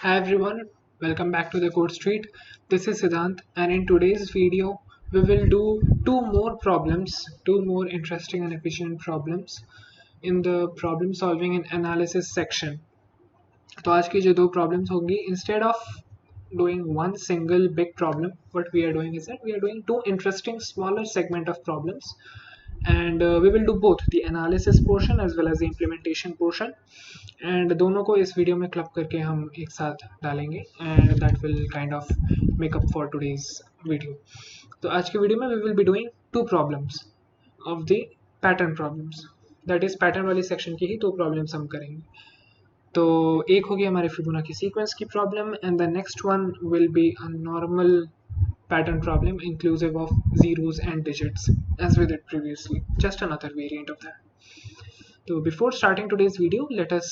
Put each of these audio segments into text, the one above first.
Hi everyone, welcome back to the Code Street. This is Siddhant, and in today's video, we will do two more interesting and efficient problems in the problem solving and analysis section. तो आज की जो दो problems होंगी, instead of doing one single big problem, what we are doing is that we are doing two interesting smaller segment of problems, and we will do both the analysis portion as well as the implementation portion. And दोनों को इस video में club करके हम एक साथ डालेंगे and that will kind of make up for today's video. तो आज के वीडियो में we will be doing two problems of the pattern problems. That is pattern वाली सेक्शन की ही दो प्रॉब्लम्स हम करेंगे. तो एक होगी हमारे फिबोनाची सीक्वेंस की problem and the next one will be a normal pattern problem inclusive of zeros and digits as we did previously, just another variant of that. तो before starting today's video, let us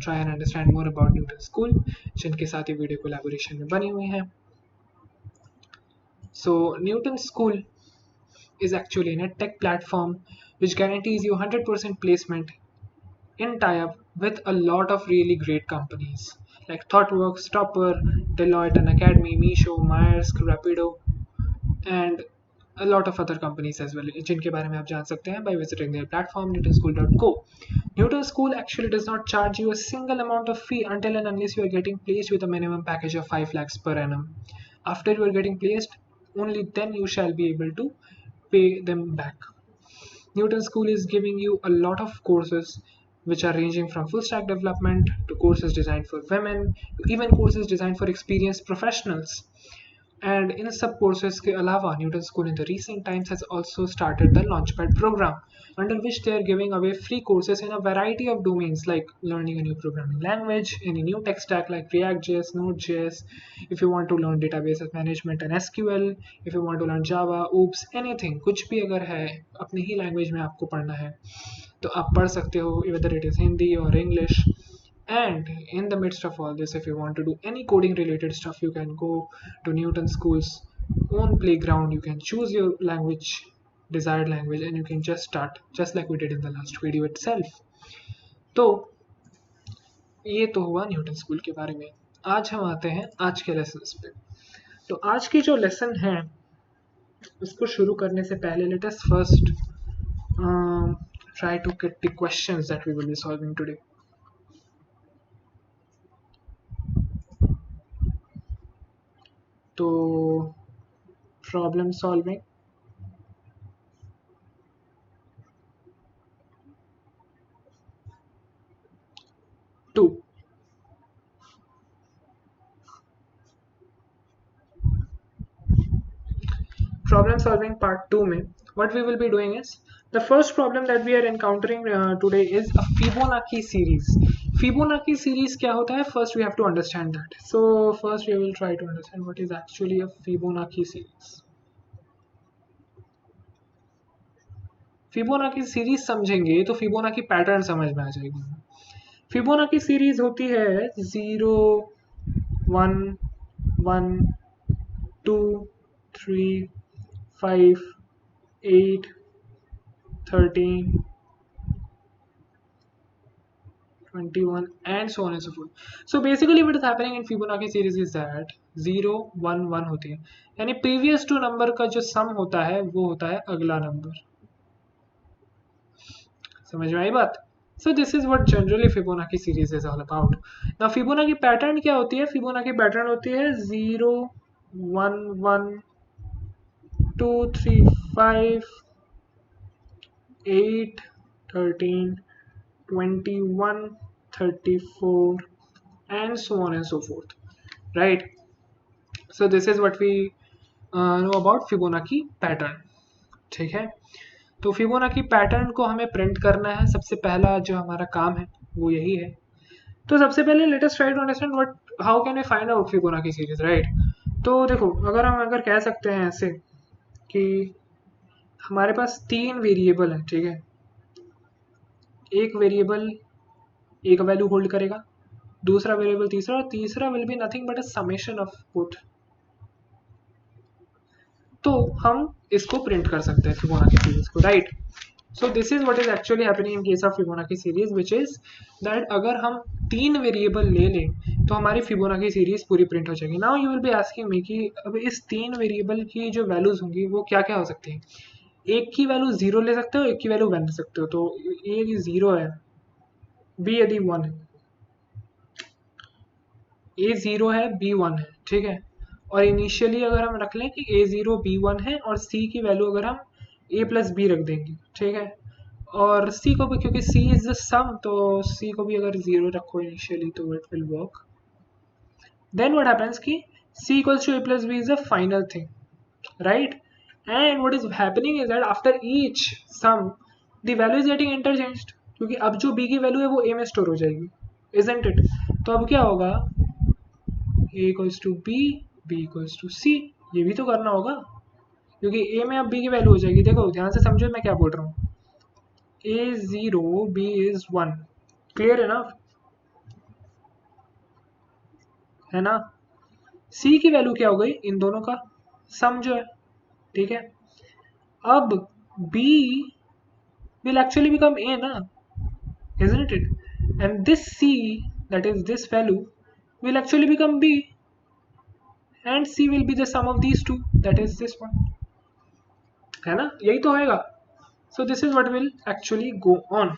try and understand more about Newton School, जिनके साथ ये video collaboration में बनी हुई है. So Newton School is actually a tech platform which guarantees you 100% placement in tie-up with a lot of really great companies like ThoughtWorks, Topper, Deloitte and Academy, Meesho, Maersk, Rapido, and a lot of other companies as well, जिनके बारे में आप जान सकते हैं by visiting their platform newtonschool.co. Newton School actually does not charge you a single amount of fee until and unless you are getting placed with a minimum package of 5 lakhs per annum. After you are getting placed, only then you shall be able to pay them back. Newton School is giving you a lot of courses which are ranging from full stack development to courses designed for women to even courses designed for experienced professionals. And in सब courses के अलावा Newton School in the recent times has also started the Launchpad program, under which they are giving away free courses in a variety of domains like learning a new programming language, any new tech stack like React.js, Node.js, if you want to learn database management and SQL, if you want to learn Java, OOPS, anything, कुछ भी अगर है अपनी ही language में आपको पढ़ना है तो आप पढ़ सकते हो, whether it is Hindi or English. And in the midst of all this, if you want to do any coding related stuff, you can go to Newton School's own playground. You can choose your desired language, and you can just start, just like we did in the last video itself. तो ये तो हुआ Newton school के बारे में. आज हम आते हैं आज के लेसन पे. तो आज की जो लेसन है उसको शुरू करने से पहले let us first try to get the questions that we will be solving today. तो problem solving two. Problem solving part 2 में what we will be doing is the first problem that we are encountering today is a Fibonacci series. Fibonacci series क्या होता है? First we have to understand that. So first we will try to understand what is actually a Fibonacci series. Fibonacci series समझेंगे तो Fibonacci pattern समझ में आ जाएगी. Fibonacci series होती है 0 1 1 2 3 5 8 13 21 and so on and so forth. So basically what is happening in Fibonacci series is that 0 1 1 होती है, यानी previous to number का जो sum होता है वो होता है अगला नंबर. समझ में आई बात? So this is what generally Fibonacci series is all about. Now Fibonacci pattern क्या होती है? Fibonacci pattern होती है 0 1 1 2 3 5 8 13 21 34 and so on and so forth, right? So this is what we know about Fibonacci pattern. ठीक है, तो Fibonacci pattern को हमें प्रिंट करना है. सबसे पहला जो हमारा काम है वो यही है. तो सबसे पहले let us try to understand how can we find out Fibonacci series, right? तो देखो, अगर कह सकते हैं ऐसे कि हमारे पास 3 वेरिएबल है, ठीक है, एक वेरिएबल एक वैल्यू होल्ड करेगा, दूसरा वेरिएबल तीसरा, और तीसरा will be nothing but a summation of both. तो हम इसको प्रिंट कर सकते हैं Fibonacci सीरीज को, right? So this is what is actually happening in case of Fibonacci series, which is that अगर हम 3 वेरिएबल ले लें तो हमारी फिबोनाची सीरीज पूरी प्रिंट हो जाएगी। Now you will be asking me कि अब इस 3 वेरिएबल की जो वैल्यूज होंगी वो क्या क्या हो सकती हैं। एक की वैल्यू 0 ले सकते हो, एक की वैल्यू 1 ले सकते हो। तो ए यदि 0 है, बी यदि 1 है, ए 0 है, बी 1 है, ठीक है। और इनिशियली अगर हम रख लें कि ए 0 बी 1 है और सी की वैल्यू अगर हम ए प्लस बी रख देंगे, ठीक है। और सी को भी, क्योंकि सी इज द सम, तो सी को भी अगर 0 रखो इनिशियली तो it will work. Then what happens कि c equals to a plus b is the final thing, right? And what is happening is that after each sum the value is getting interchanged, क्योंकि अब जो b की value है वो a में store हो जाएगी, isn't it? तो अब क्या होगा, a equals to b, b equals to c, ये भी तो करना होगा क्योंकि a में अब b की वैल्यू हो जाएगी। देखो ध्यान से समझो मैं क्या बोल रहा हूँ। a 0 b is 1, क्लियर है ना, है ना। c की वैल्यू क्या हो गई, इन दोनों का सम जो है, ठीक है। अब b will actually become a ना, isn't it? And this c, that is this value, will actually become b, and c will be the sum of these two, that is this one, है ना, यही तो होएगा। So this is what will actually go on.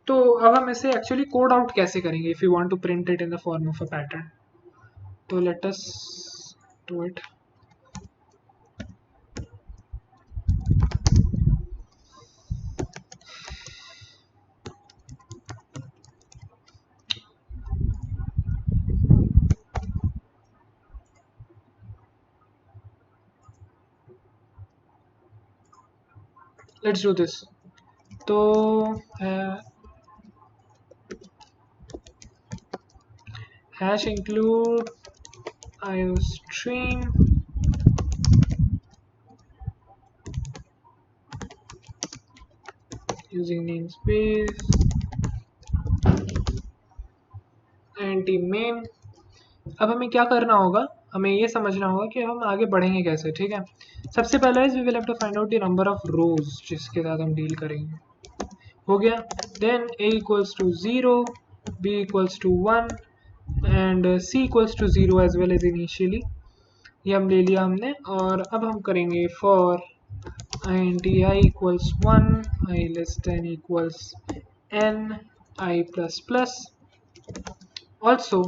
तो अब हम इसे actually code out कैसे करेंगे if you want to print it in the form of a pattern. तो let us do it. Let's do this. तो hash include iostream using namespace anti main। अब हमें क्या करना होगा, हमें ये समझना होगा कि हम आगे बढ़ेंगे कैसे, ठीक है। सबसे पहले we will have to find out the number of rows जिसके साथ हम डील करेंगे, हो गया। Then a equals to 0, b equals to 1 and c equals to 0 as well as initially, ये हम ले लिया हमने। और अब हम करेंगे for int I equals 1, i less than equals n i plus plus. Also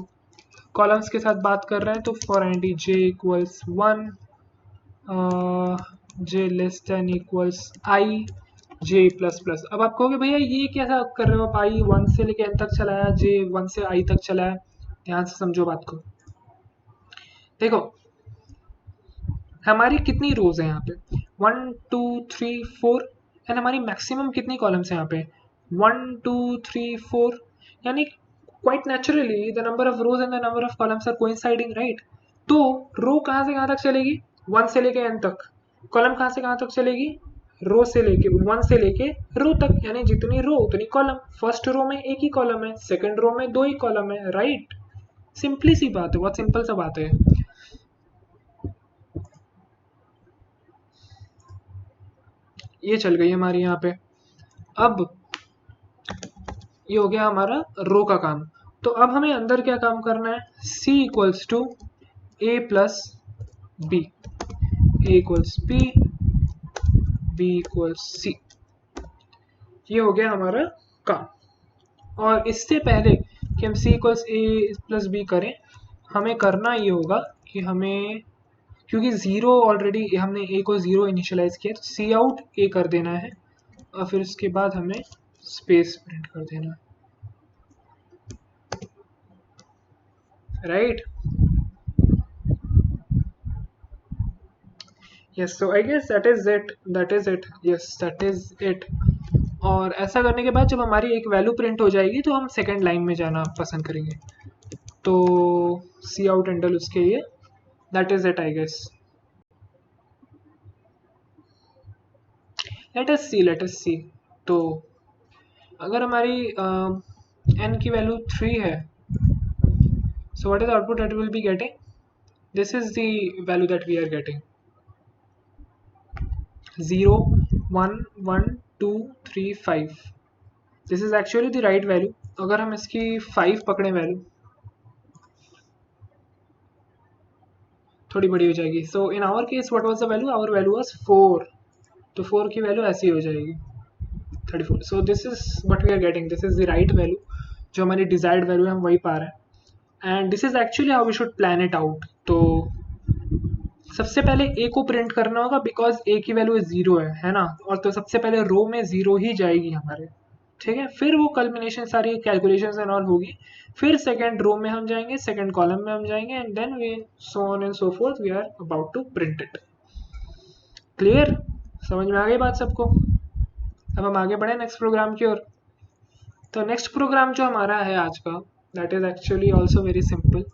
columns के साथ बात कर रहे हैं तो for int j equals 1, j less than equals i j plus plus. अब आप कहोगे भैया ये कैसा कर रहे हो आप, i 1 से लेके n तक चलाया, j 1 से i तक चलाया। ध्यान से समझो बात को। देखो हमारी कितनी रोज है यहाँ पे, 1 2 3 4, एंड हमारी मैक्सिमम कितनी कॉलम्स है यहाँ पे, 1 2 3 4। यानी quite naturally the number of rows and the number of columns are coinciding, right. तो रो कहाँ से कहाँ तक चलेगी, 1 से लेके n तक। कॉलम कहाँ से कहाँ तक चलेगी, रो से लेके 1 से लेके रो तक, यानी जितनी रो उतनी कॉलम। फर्स्ट रो में एक ही कॉलम है, सेकंड रो में 2 ही कॉलम है, राइट। सिंपली सी बात है, बहुत सिंपल सा बात है। ये चल गई हमारी यहाँ पे। अब ये हो गया हमारा रो का काम। तो अब हमें अंदर क्या काम करना है, c equals to a plus B, a equals b, b equals c, ये हो गया हमारा काम। और इससे पहले कि हम c equals a plus b करें, हमें करना ये होगा कि हमें, क्योंकि 0 ऑलरेडी हमने a को 0 इनिशियलाइज किया, तो सी आउट a कर देना है और फिर उसके बाद हमें स्पेस प्रिंट कर देना है, right. Yes, so I guess that is it, that is it, yes that is it. और ऐसा करने के बाद जब हमारी एक वैल्यू प्रिंट हो जाएगी तो हम सेकेंड लाइन में जाना पसंद करेंगे। तो सी आउट एंडल उसके लिए, that is it I guess. Let us see. तो अगर हमारी n की वैल्यू 3 है, so what is the output that we will be getting? This is the value that we are getting, 0 1 1 2 3 5। This is actually the right value। अगर हम इसकी 5 पकड़े value, थोड़ी बड़ी हो जाएगी. So in our case what was the value? Our value was 4. तो 4 की वैल्यू ऐसी हो जाएगी 34. So this is what we are getting. This is the right value. जो हमारी डिजायर्ड वैल्यू है हम वही पा रहे हैं. And this is actually how we should plan it out. तो सबसे पहले ए को प्रिंट करना होगा बिकॉज ए की वैल्यू जीरो है ना. और तो सबसे पहले रो में जीरो ही जाएगी हमारे. ठीक है. फिर वो कल्मिनेशन सारी कैलकुलेशंस एंड ऑल होगी. फिर सेकंड रो में हम जाएंगे, सेकंड कॉलम में हम जाएंगे and then we so on and so forth we are about to print it. Clear? समझ में आ गई बात सबको? अब हम आगे बढ़े नेक्स्ट प्रोग्राम की ओर. तो नेक्स्ट प्रोग्राम जो हमारा है आज का, that is actually also very simple.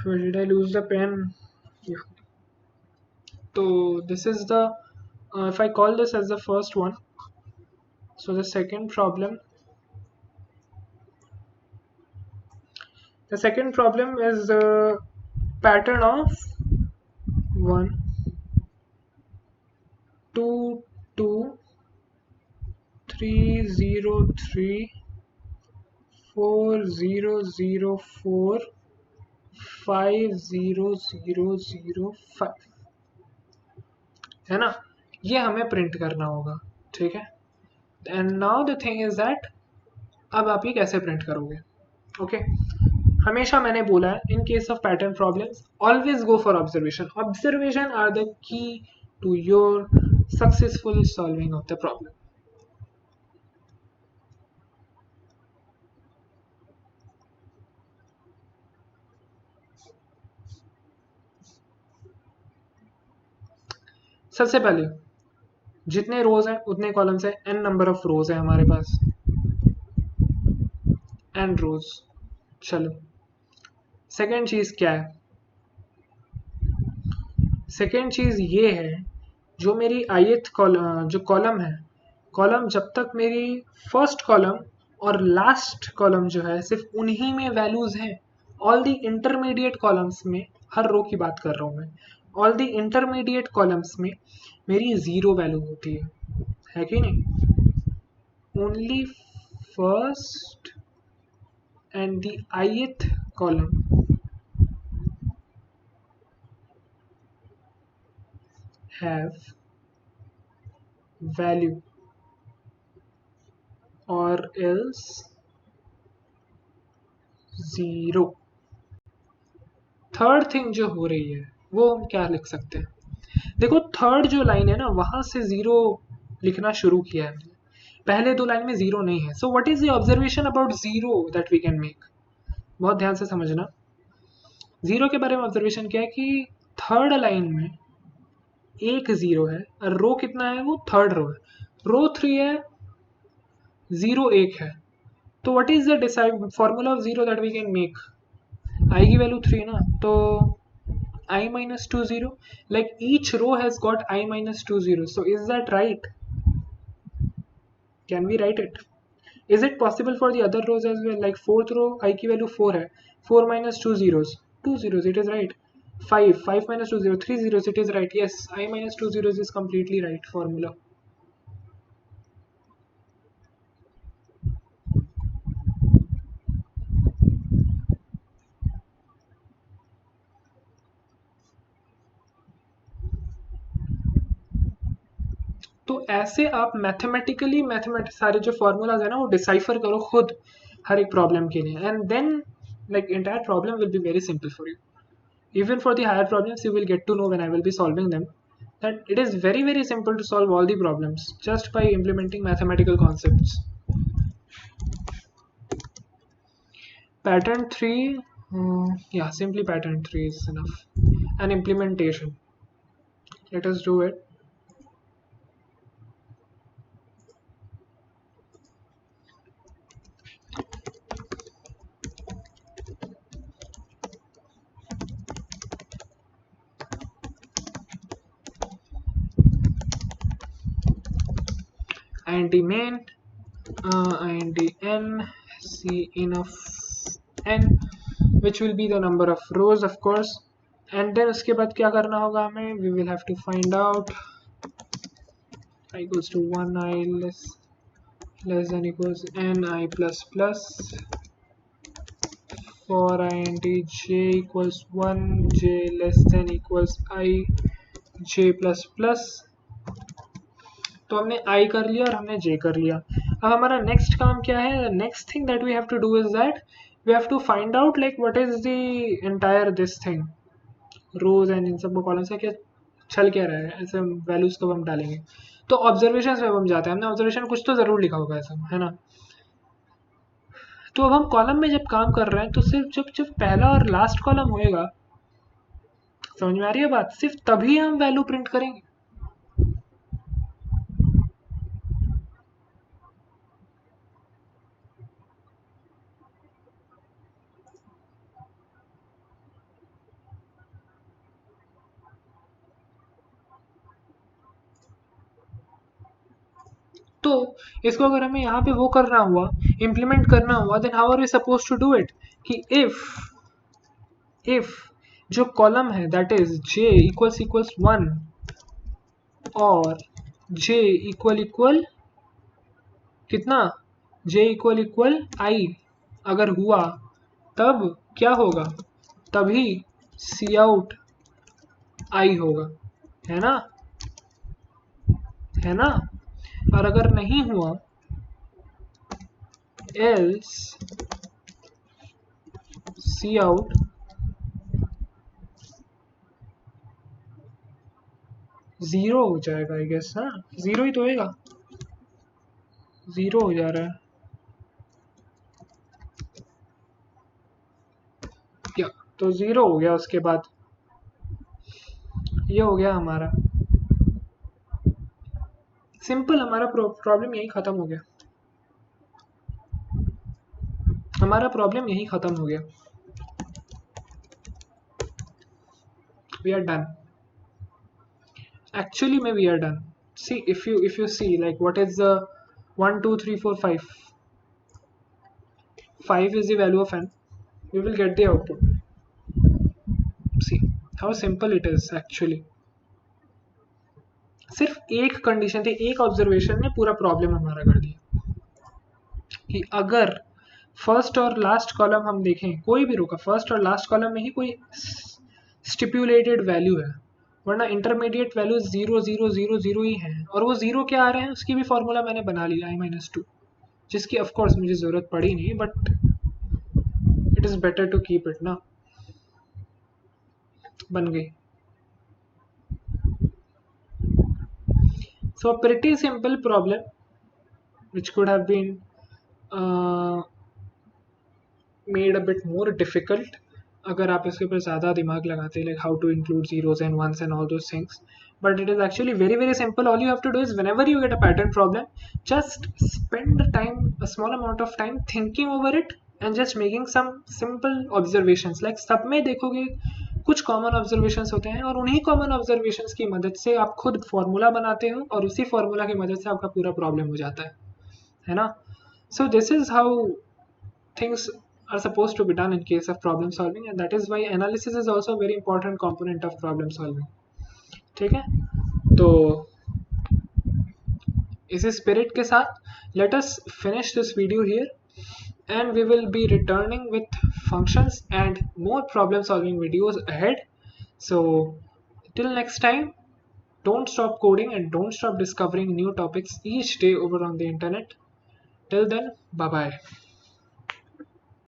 Where did I lose the pen? Yeah. So this is the if I call this as the first one, so the second problem is the pattern of 1 2 2 3 0 3 4 0 0 4 5 0 0 0 5 है ना. ये हमें print करना होगा. ठीक है. And now the thing is that अब आप ये कैसे प्रिंट करोगे. ओके. हमेशा मैंने बोला है in case of pattern problems always go for observation. Observation are the key to your successful solving of the problem. सबसे पहले जितने रोज हैं उतने कॉलम्स है. एन नंबर ऑफ रोज है हमारे पास. एन रोज. चलो सेकेंड चीज क्या है. सेकेंड चीज ये है जो मेरी ith कॉलम जो कॉलम है, कॉलम जब तक मेरी फर्स्ट कॉलम और लास्ट कॉलम जो है सिर्फ उन्हीं में वैल्यूज हैं. ऑल द इंटरमीडिएट कॉलम्स में, हर रो की बात कर रहा हूँ मैं, ऑल द इंटरमीडिएट कॉलम्स में मेरी जीरो वैल्यू होती है कि नहीं. Only first and the ith column have value or else zero. Third thing जो हो रही है वो हम क्या लिख सकते हैं. देखो थर्ड जो लाइन है ना वहां से जीरो लिखना शुरू किया है. पहले दो लाइन में जीरो नहीं है. So what is the observation about zero that we can make. बहुत ध्यान से समझना. जीरो के बारे में ऑब्जर्वेशन क्या है कि थर्ड लाइन में एक जीरो है और रो कितना है, वो थर्ड रो है. रो 3 है, जीरो एक है. तो what is the formula of zero that we can make. I की वैल्यू 3 ना, तो I minus 2 0, like each row has got I minus 2 0. So is that right? Can we write it? Is it possible for the other rows as well? Like fourth row I की value 4 है, 4 minus 2 zeros, 2 zeros, it is right. 5 minus 2 0, 3 zeros, it is right. Yes, I minus 2 zeros is completely right formula. तो ऐसे आप mathematically सारे जो formulas है ना वो डिसाइफर करो खुद हर एक प्रॉब्लम के लिए. And then like entire problem will be very simple for you. Even for the higher problems you will get to know when I will be solving them that it is very simple to solve all the problems just by implementing mathematical concepts. Pattern 3, yeah, simply pattern 3 is enough. And implementation, let us do it. int main int n c in of n which will be the number of rows of course. And then उसके बाद क्या करना होगा हमें, we will have to find out I equals to 1 I less than equals n I plus plus for int j equals 1, j less than equals I, j plus plus. तो हमने I कर लिया और हमने J कर लिया. अब हमारा नेक्स्ट काम क्या है? Next thing that we have to do is that we have to find out like what is the entire this thing, rows and इन सब कॉलम्स का क्या चल क्या रहा है, ऐसे वैल्यूज कब हम डालेंगे. तो ऑब्जर्वेशन में हम जाते हैं. हमने ऑब्जर्वेशन कुछ तो जरूर लिखा होगा ऐसा, है ना. तो अब हम कॉलम में जब काम कर रहे हैं तो सिर्फ जब जब पहला और लास्ट कॉलम होएगा, समझ में आ रही है बात, सिर्फ तभी हम वैल्यू प्रिंट करेंगे. तो इसको अगर हमें यहाँ पे वो करना हुआ, इम्प्लीमेंट करना हुआ, then how are we suppose to do it कि इफ जो कॉलम है दैट इज j इक्वल्स 1 और j इक्वल कितना, j इक्वल I अगर हुआ तब क्या होगा, तभी सी आउट I होगा, है ना, है ना. और अगर नहीं हुआ एल्स सी आउट जीरो हो जाएगा. आई गेस ना, जीरो ही तो होएगा, जीरो हो जा रहा है क्या, तो जीरो हो गया. उसके बाद ये हो गया हमारा सिंपल, हमारा प्रॉब्लम यही खत्म हो गया, हमारा प्रॉब्लम यही खत्म हो गया. वी आर डन, एक्चुअली में we are done. See if you see like what is the 1 2 3 4 5 5 is the value of n, we will get the output. See how simple it is actually. सिर्फ एक condition थी, एक observation ने पूरा problem हमारा कर दिया कि अगर फर्स्ट और लास्ट कॉलम हम देखें, कोई भी रो का फर्स्ट और लास्ट कॉलम में ही कोई स्टिपुलेटेड वैल्यू है, वरना इंटरमीडिएट वैल्यू 0 0 0 0 ही है. और वो जीरो क्या आ रहे हैं उसकी भी फॉर्मूला मैंने बना लिया I-2, जिसकी ऑफ कोर्स मुझे ज़रूरत पड़ी नहीं, but it is better to keep it ना. बन गई. So a pretty simple problem which could have been made a bit more difficult अगर आप इसके ऊपर ज़्यादा दिमाग लगाते, like how to include zeros and ones and all those things. But it is actually very very simple. All you have to do is whenever you get a pattern problem, just spend time, a small amount of time thinking over it and just making some simple observations. Like सब में देखोगे कुछ common observations होते हैं और उन्हीं common observations की मदद से आप खुद फॉर्मूला बनाते हो और उसी फॉर्मूला की मदद से आपका पूरा प्रॉब्लम हो जाता है ना. सो this is how things are supposed to be done in case of problem solving, and that is why analysis is also a very important component of problem solving. ठीक है, तो इसी स्पिरिट के साथ let us finish this video here and we will be returning with functions and more problem solving videos ahead. So till next time, don't stop coding and don't stop discovering new topics each day over on the internet. Till then, bye bye.